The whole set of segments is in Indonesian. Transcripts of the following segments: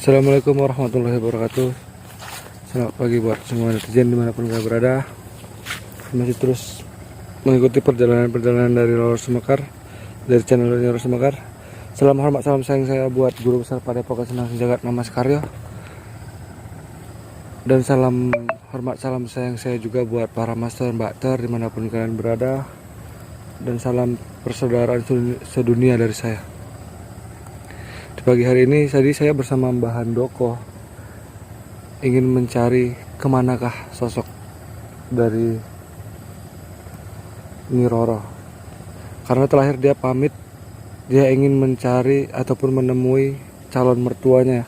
Assalamualaikum warahmatullahi wabarakatuh. Selamat pagi buat semua netizen dimanapun kalian berada. Masih terus mengikuti perjalanan dari Loro Semekar, dari channel Loro Semekar. Salam hormat, salam sayang saya buat guru besar Padepokan Senang Sejagat Mas Karyo. Dan salam hormat, salam sayang saya juga buat para master mbak ter dimanapun kalian berada. Dan salam persaudaraan sedunia dari saya. Pagi hari ini tadi saya bersama Mbah Handoko ingin mencari kemanakah sosok dari Nyi Roro, karena terakhir dia pamit, dia ingin mencari ataupun menemui calon mertuanya,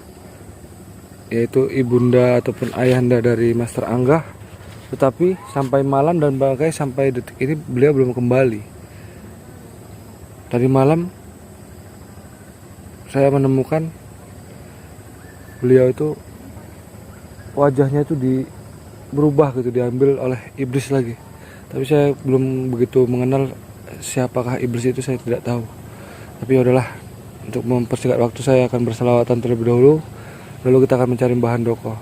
yaitu ibunda ataupun ayahanda dari Master Angga. Tetapi sampai malam dan bahkan sampai detik ini beliau belum kembali. Tadi malam saya menemukan beliau itu wajahnya itu berubah gitu, diambil oleh iblis lagi. Tapi saya belum begitu mengenal siapakah iblis itu, saya tidak tahu. Tapi yaudahlah, untuk mempersingkat waktu saya akan berselawatan terlebih dahulu, lalu kita akan mencari Mbah Handoko.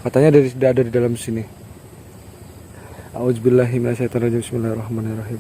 Katanya tidak ada di dalam sini. A'udzubillahi minasyaitonirrajim. Bismillahirrahmanirrahim.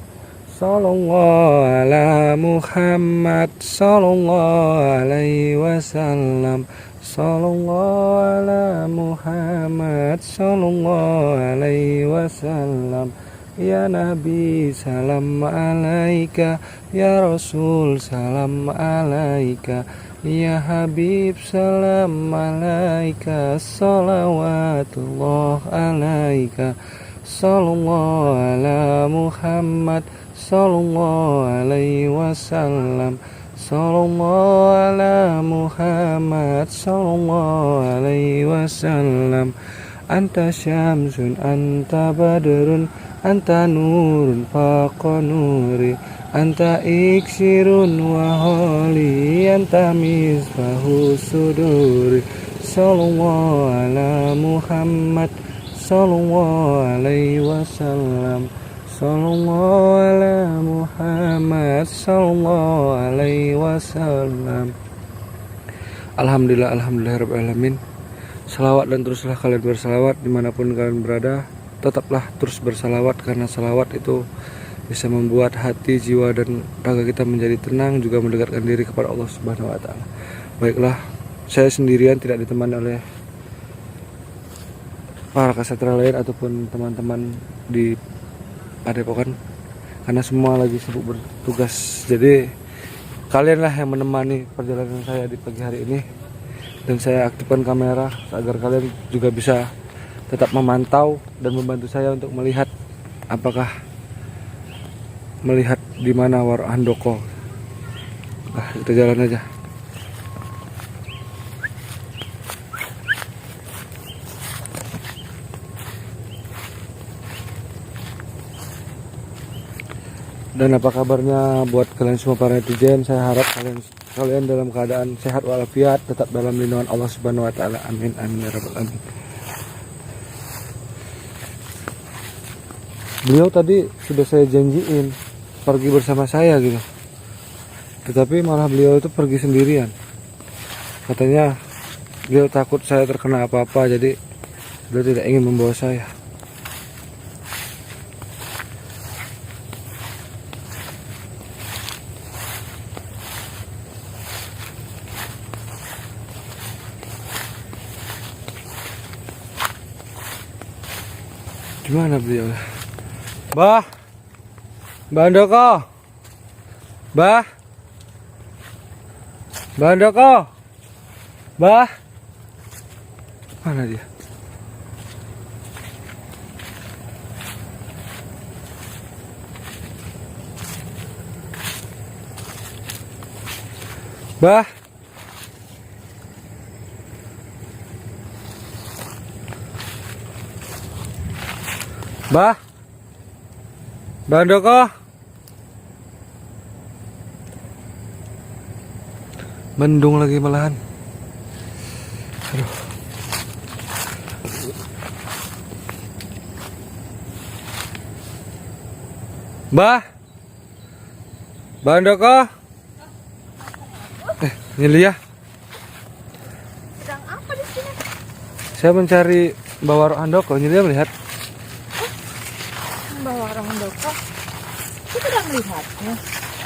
Sallallahu ala Muhammad, sallallahu alaihi wasallam, sallallahu ala Muhammad, sallallahu alaihi wasallam. Ya Nabi salam alaika, ya Rasul salam alaika, ya Habib salam alaika, salawatullah alaika, sallallahu ala Muhammad, sallallahu alaihi wasallam, sallallahu ala Muhammad, sallallahu alaihi wasallam. Anta syamsun, anta badrun, anta nurun faqa nuri, anta iksirun wa holi, anta misbahu suduri. Sallallahu ala Muhammad, sallallahu alaihi wasallam, sallallahu ala Muhammad, sallallahu alaihi wasallam. Alhamdulillah, alhamdulillah rabbil alamin. Salawat dan teruslah kalian bersalawat dimanapun kalian berada. Tetaplah terus bersalawat, karena salawat itu bisa membuat hati, jiwa dan raga kita menjadi tenang, juga mendekatkan diri kepada Allah Subhanahu wa taala. Baiklah, saya sendirian, tidak ditemani oleh para kesatria lain ataupun teman-teman di Padepokan, karena semua lagi sibuk bertugas. Jadi kalianlah yang menemani perjalanan saya di pagi hari ini, dan saya aktifkan kamera agar kalian juga bisa tetap memantau dan membantu saya untuk melihat apakah di mana War Handoko. Nah, kita jalan aja. Dan apa kabarnya buat kalian semua para netizen? Saya harap kalian dalam keadaan sehat walafiat, tetap dalam lindungan Allah Subhanahu wa taala. Amin amin ya rabbal alamin. Beliau tadi sudah saya janjiin pergi bersama saya gitu, tetapi malah beliau itu pergi sendirian. Katanya beliau takut saya terkena apa-apa, jadi beliau tidak ingin membawa saya. Gimana beliau? Mbah Handoko, Mbah Handoko, Mbah, mana dia? Mbah, Mbah Handoko, mendung lagi malahan. Aduh. Mbah Handoko, ini Lia. Sedang apa Saya mencari Mbak Handoko, ini dia melihat. Bawa orang Handoko. Saya tidak melihatnya.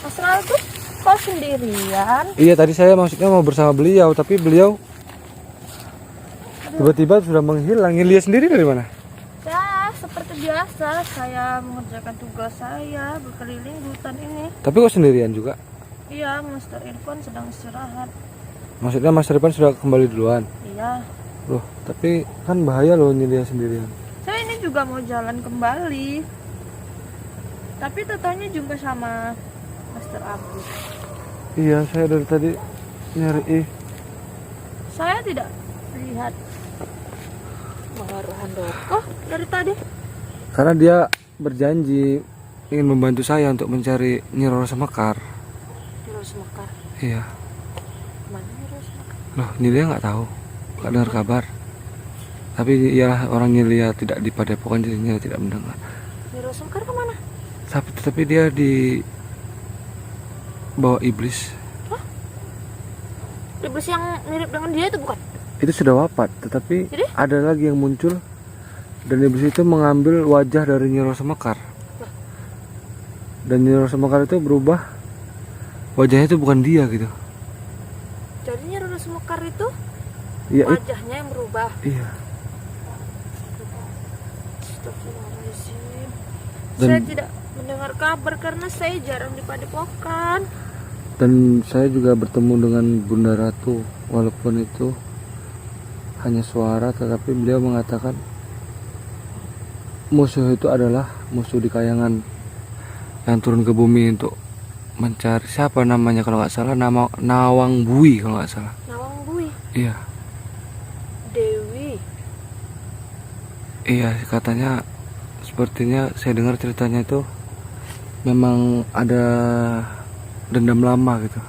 Mas Ronaldo kok sendirian? Iya, tadi saya maksudnya mau bersama beliau, tapi beliau tiba-tiba sudah menghilang. Ini lihat sendiri dari mana? Ya, seperti biasa saya mengerjakan tugas saya berkeliling hutan ini. Tapi kok sendirian juga? Iya, Master Irfan sedang istirahat. Maksudnya Mas Irfan sudah kembali duluan? Iya. Loh, tapi kan bahaya loh Nilia sendirian. Saya ini juga mau jalan kembali. Tapi tetanya jumpa sama Master Agus. Iya, saya dari tadi nyari. Saya tidak lihat Bawa Handoko dari tadi. Karena dia berjanji ingin membantu saya untuk mencari Nyi Roro Semekar. Roro Semekar. Iya. Mana Roro Semekar? Loh, Nilia nggak tahu, nggak dengar kabar. Tapi ya orang Nilia tidak di Padepokan, jadi Nilia tidak mendengar. Roro Semekar kemana? Tapi dia di bawa iblis. Hah? Iblis yang mirip dengan dia itu bukan? Itu sudah wafat, tetapi Jadi? ada lagi yang muncul dan iblis itu mengambil wajah dari Nyi Roro Semekar. Dan Nyi Roro Semekar itu berubah, wajahnya itu bukan dia gitu. Jadi Roro Semekar itu Iya, wajahnya yang berubah. iya. Astagfirullahaladzim. Dan- Saya tidak mendengar kabar karena saya jarang di Padepokan. Dan saya juga bertemu dengan Bunda Ratu, walaupun itu hanya suara, tetapi beliau mengatakan musuh itu adalah musuh di kayangan yang turun ke bumi untuk mencari siapa namanya kalau nggak salah, nama Nawang Bui kalau nggak salah. Nawang Bui, Iya, Dewi. iya katanya, sepertinya saya dengar ceritanya itu memang ada dendam lama gitu.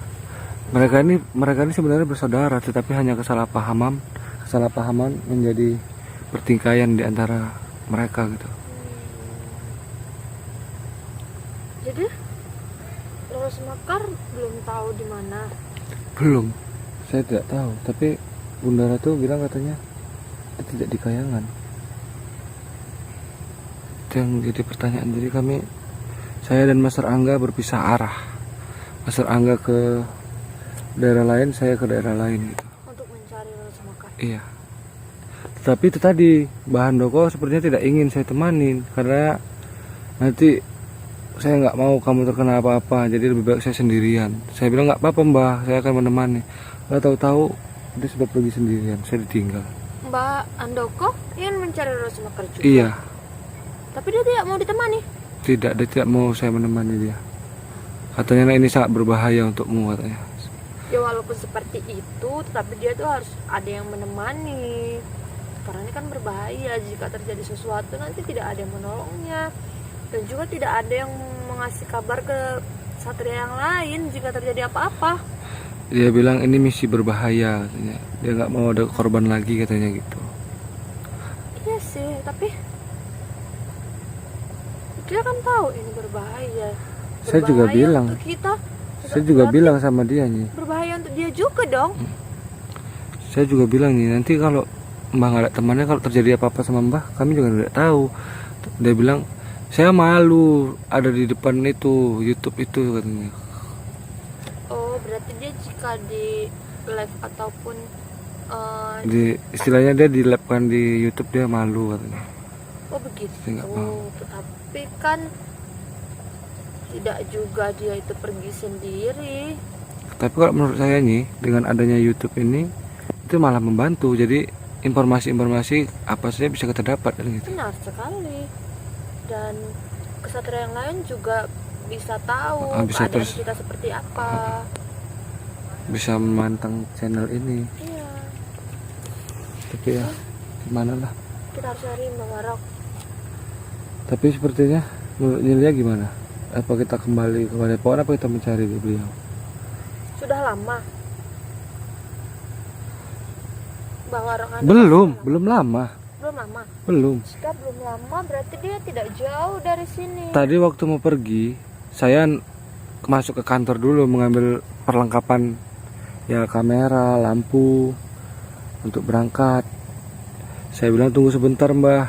Mereka ini sebenarnya bersaudara, tetapi hanya kesalahpahaman menjadi pertikaian di antara mereka gitu. Jadi Roro Semekar belum tahu di mana. Belum, saya tidak tahu. Tapi Bunda Ratu bilang katanya dia tidak di kayangan. Itu yang jadi pertanyaan. Jadi saya dan Master Angga berpisah arah. Master Angga ke daerah lain, saya ke daerah lain gitu. Untuk mencari Roro Semekar. Iya. Tapi itu tadi Mbah Handoko sepertinya tidak ingin saya temanin karena nanti saya nggak mau kamu terkena apa-apa, jadi lebih baik saya sendirian. Saya bilang nggak apa-apa Mbah, saya akan menemani. Nggak tahu-tahu dia sudah pergi sendirian, saya ditinggal. Mbak Handoko ingin mencari Roro Semekar juga. Iya, Tapi dia tidak mau ditemani. dia tidak mau saya menemani dia. Katanya ini sangat berbahaya untukmu katanya. Ya walaupun seperti itu, tetapi dia tuh harus ada yang menemani. Karena ini kan berbahaya, jika terjadi sesuatu nanti tidak ada yang menolongnya. Dan juga tidak ada yang mengasih kabar ke satria yang lain jika terjadi apa-apa. Dia bilang ini misi berbahaya katanya. Dia nggak mau ada korban lagi katanya gitu. Iya sih, tapi dia kan tahu ini berbahaya. Saya juga Berbahaya bilang. untuk kita. Saya juga Berarti bilang sama dia nih. berbahaya untuk dia juga dong. Saya juga bilang nih, nanti kalau Mbah nggak ada temannya, kalau terjadi apa-apa sama Mbah, kami juga tidak tahu. Dia bilang, saya malu ada di depan itu YouTube itu katanya. Oh, berarti dia jika di live ataupun Istilahnya dia di lab kan di YouTube, dia malu katanya. oh begitu. Saya nggak mau. Tetapi kan tidak juga dia itu pergi sendiri. Tapi kalau menurut saya nih, dengan adanya YouTube ini itu malah membantu. Jadi informasi-informasi apa saja bisa kita dapat kan gitu. Benar sekali. Dan kesatria yang lain juga bisa tahu Bisa keadaan terus- kita seperti apa. Bisa memantang channel ini. Iya, Tapi ya gimana lah. kita harus cari Mbak Warok. Tapi sepertinya menurut Nilia gimana? Apa kita kembali ke Padepokan, apa kita mencari beliau? Sudah lama Mbak Warok ada Belum belum lama. lama. Belum. Jika belum lama berarti dia tidak jauh dari sini. Tadi waktu mau pergi, saya masuk ke kantor dulu mengambil perlengkapan ya kamera, lampu untuk berangkat. Saya bilang tunggu sebentar mbah.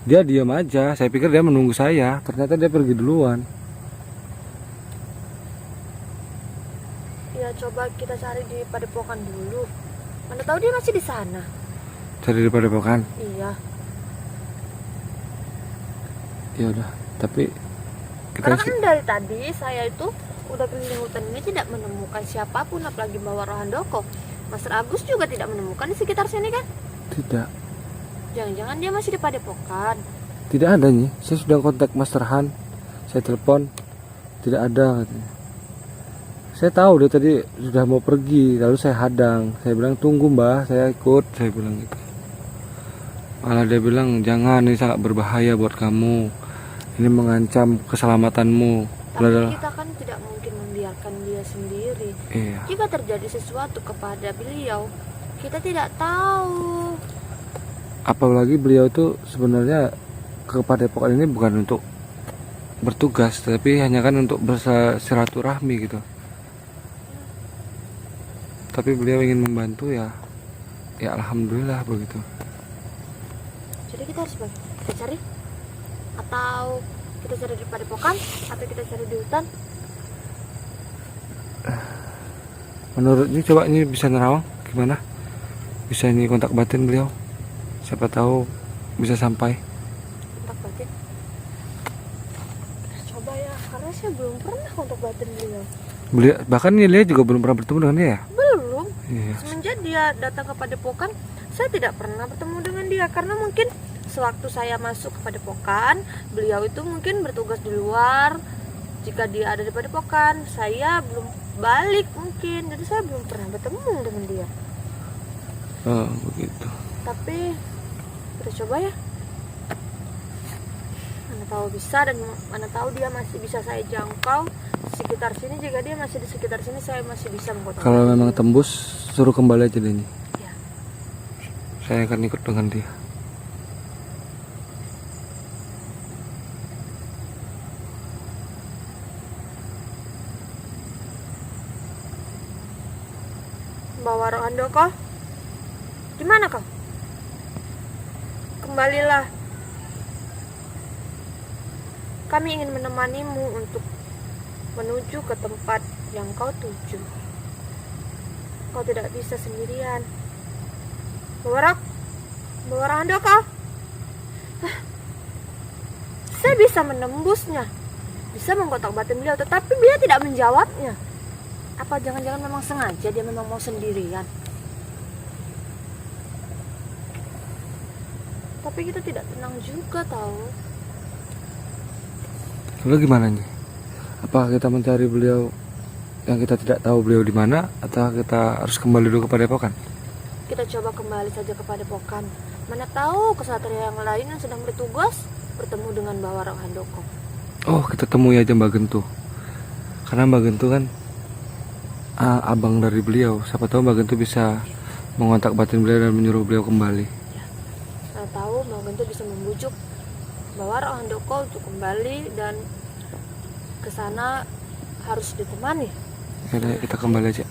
Dia diam aja, saya pikir dia menunggu saya, ternyata dia pergi duluan. Ya coba kita cari di padepokan dulu. Mana tahu dia masih di sana. Cari di padepokan. Iya. Ya udah, tapi kita Karena kan dari tadi saya itu udah keliling hutan ini tidak menemukan siapapun, apalagi bawa roh handoko. Master Agus juga tidak menemukan di sekitar sini kan? tidak. Jangan-jangan dia masih di padepokan. Tidak ada nih. Saya sudah kontak Master Han. Saya telepon, tidak ada katanya. Saya tahu dia tadi sudah mau pergi, lalu saya hadang. Saya bilang tunggu mbah, saya ikut. Saya bilang gitu. Malah dia bilang jangan, ini sangat berbahaya buat kamu. Ini mengancam keselamatanmu. Tapi kita kan tidak mungkin membiarkan dia sendiri. Iya. Jika terjadi sesuatu kepada beliau, kita tidak tahu. Apalagi beliau itu sebenarnya ke padepokan ini bukan untuk bertugas, tapi hanya kan untuk bersilaturahmi gitu. Tapi beliau ingin membantu ya alhamdulillah begitu. Jadi kita harus kita cari, atau kita cari di padepokan, atau kita cari di hutan. Menurut ini coba ini bisa nerawang gimana? Bisa ini kontak batin beliau? Siapa tahu bisa sampai. Kontak batin. Coba ya, karena saya belum pernah kontak batin beliau. Beliau bahkan Nilia juga belum pernah bertemu dengan dia ya? Belum. Iya. Semenjak dia datang ke padepokan, saya tidak pernah bertemu dengan dia karena mungkin sewaktu saya masuk ke padepokan, beliau itu mungkin bertugas di luar. Jika dia ada di padepokan, saya belum balik mungkin, jadi saya belum pernah bertemu dengan dia. Oh begitu. Tapi kita coba ya. Mana tahu bisa, dan mana tahu dia masih bisa saya jangkau di sekitar sini. Jika dia masih di sekitar sini, saya masih bisa mengkontak. Kalau memang tembus, suruh kembali aja deh ini. Ya. Saya akan ikut dengan dia. Bawa roh handoko, gimana kau? Kembalilah. Kami ingin menemanimu untuk menuju ke tempat yang kau tuju. Kau tidak bisa sendirian. Bawa roh handoko. Saya bisa menembusnya, bisa mengkontak batin beliau, tetapi dia tidak menjawabnya. Apa jangan-jangan memang sengaja dia memang mau sendirian? Tapi kita tidak tenang juga tahu. Lalu gimana nih? Apakah kita mencari beliau yang kita tidak tahu beliau di mana, atau kita harus kembali dulu ke padepokan? Kita coba kembali saja ke padepokan. Mana tahu kesatria yang lain yang sedang bertugas bertemu dengan Bawa Roh Handoko. Oh, kita temui aja Mbak Gentu. Karena Mbak Gentu kan abang dari beliau. Siapa tahu Mbak Gentu bisa mengontak batin beliau dan menyuruh beliau kembali. Ya. Mana tahu Mbak Gentu bisa membujuk Bawa Roh Handoko untuk kembali, dan ke sana harus ditemani. Yaudah, kita kembali aja.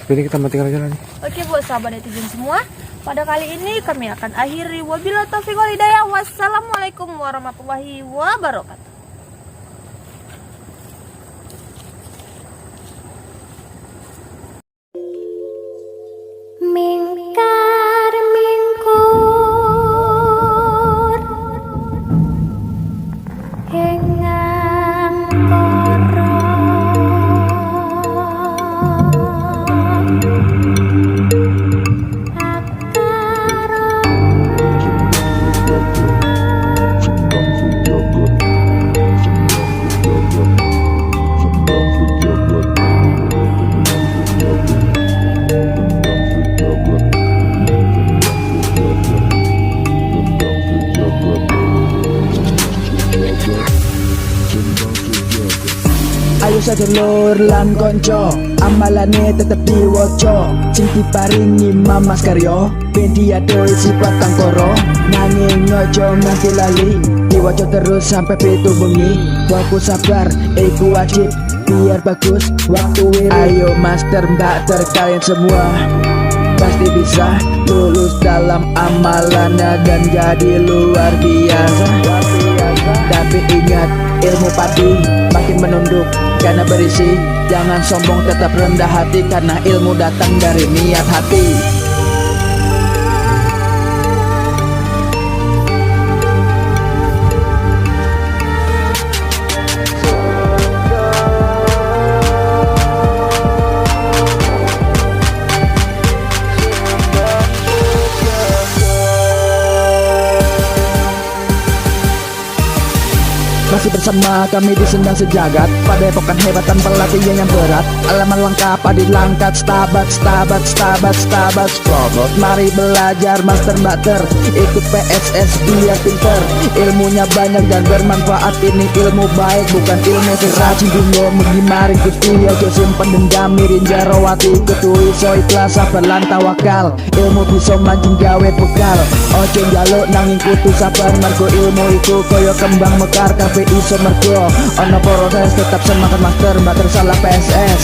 Ini kita matikan aja lah nih. Oke buat sahabat netizen semua, pada kali ini kami akan akhiri. Wabillahi taufiq wal hidayah. Wassalamualaikum warahmatullahi wabarakatuh. Mingkar mingkur hengang koro Ayo sedulur lan konco, amalane tetep diwoco. Sing diparingi Mamas Karyo, ben diadoh sifat kang koro. Nanging ojo nganti lali, diwoco terus sampai pitu bengi. Fokus sabar, iku wajib, biar bagus waktu wiri. Ayo master mbak ter kalian semua, pas pasti bisa lulus dalam amalannya dan jadi luar biasa. Tapi ingat, ilmu padi makin menunduk karena berisi. Jangan sombong, tetap rendah hati karena ilmu datang dari niat hati. Masih bersama kami di Sendang Sejagat, pada epokan hebat tanpa latihan yang berat. Alaman lengkap adi langkat, stabat Strobot. Mari belajar master bater, ikut PSS biar pinter. Ilmunya banyak dan bermanfaat, ini ilmu baik bukan ilmu sesat. Cindulo menggimari kustuyo, jo simpen dendam mirin jarawati ketui. So ikhlas sabar lan tawakal, ilmu bisa mancing gawe bekal. Ojo njaluk nanging kudu sabar, mergo ilmu iku koyo kembang mekar. Kabeh iso mergo ono proses, tetap semangat master salah PSS.